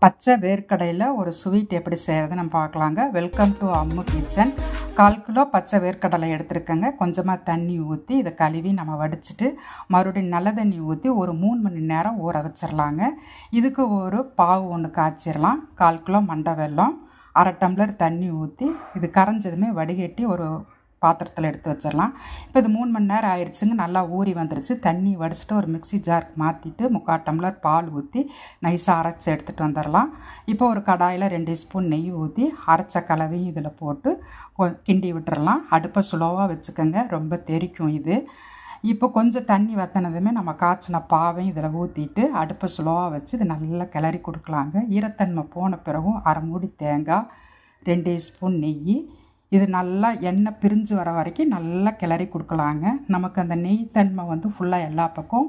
பச்சை வேர்க்கடையில் ஒரு ஸ்வீட் எப்படி செய்கிறது நம்ம பார்க்கலாங்க. Welcome to Ammu kitchen. 1/4 kilo பச்சை வேர்க்கடலை எடுத்துருக்கேங்க. கொஞ்சமாக தண்ணி ஊற்றி இதை கழுவி நம்ம வடிச்சிட்டு மறுபடியும் நல்ல தண்ணி ஊற்றி ஒரு 3 மணி நேரம் ஊற வச்சிடலாங்க. இதுக்கு ஒரு பாவு ஒன்று காய்ச்சிடலாம். 1/4 கிலோ மண்டை வெல்லம், 1/2 டம்ளர் தண்ணி ஊற்றி இது கரைஞ்சதுமே வடிகட்டி ஒரு பாத்திரத்தில் எடுத்து வச்சிடலாம். இப்போ இது 3 மணி நேரம் ஆயிடுச்சுங்க. நல்லா ஊறி வந்துருச்சு. தண்ணி வடிச்சிட்டு ஒரு மிக்ஸி ஜாருக்கு மாற்றிட்டு 3/4 டம்ளர் பால் ஊற்றி நைஸாக அரைச்சி எடுத்துகிட்டு வந்துடலாம். இப்போ ஒரு கடாயில் 2 ஸ்பூன் நெய் ஊற்றி அரைச்ச கலவையும் இதில் போட்டு கிண்டி விட்டுறலாம். அடுப்பை ஸ்லோவாக வச்சுக்கோங்க, ரொம்ப தெறிக்கும் இது. இப்போ கொஞ்சம் தண்ணி வற்றினதுமே நம்ம காய்ச்சின பாவையும் இதில் ஊற்றிட்டு அடுப்பை ஸ்லோவாக வச்சு இது நல்லா கிளறி கொடுக்கலாங்க. ஈரத்தன்மை போன பிறகும் 1/2 மூடி தேங்காய், 2 ஸ்பூன் நெய், இது நல்லா எண்ணெய் பிரிஞ்சு வர வரைக்கும் நல்லா கிளறி கொடுக்கலாங்க. நமக்கு அந்த நெய் தன்மை ஃபுல்லாக எல்லா பக்கம்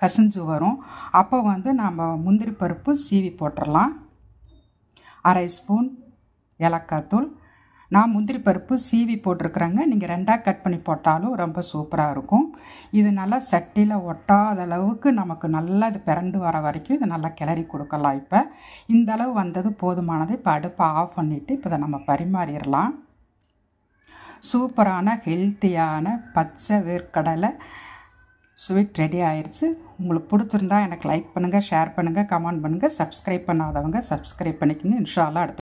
கசிஞ்சு வரும். அப்போ நம்ம முந்திரி பருப்பு சீவி போட்டுடலாம். 1/2 ஸ்பூன் ஏலக்காய் தூள். நான் முந்திரி பருப்பு சீவி போட்டிருக்கிறேங்க. நீங்கள் 2ஆக கட் பண்ணி போட்டாலும் ரொம்ப சூப்பராக இருக்கும். இது நல்லா சட்டியில் ஒட்டாத அளவுக்கு நமக்கு நல்லா இது பிறண்டு வர வரைக்கும் இதை நல்லா கிளறி கொடுக்கலாம். இப்போ இந்த அளவு வந்தது போதுமானது. இப்போ அடுப்பை ஆஃப் பண்ணிவிட்டு இப்போ இதை நம்ம பரிமாறிடலாம். சூப்பரான ஹெல்த்தியான பச்சை வேர்க்கடலை ஸ்வீட் ரெடி ஆயிடுச்சு. உங்களுக்கு பிடிச்சிருந்தா எனக்கு லைக் பண்ணுங்கள், ஷேர் பண்ணுங்கள், கமெண்ட் பண்ணுங்கள். சப்ஸ்கிரைப் பண்ணாதவங்க சப்ஸ்கிரைப் பண்ணிக்கோங்க. இன்ஷா அல்லாஹ் அடுத்த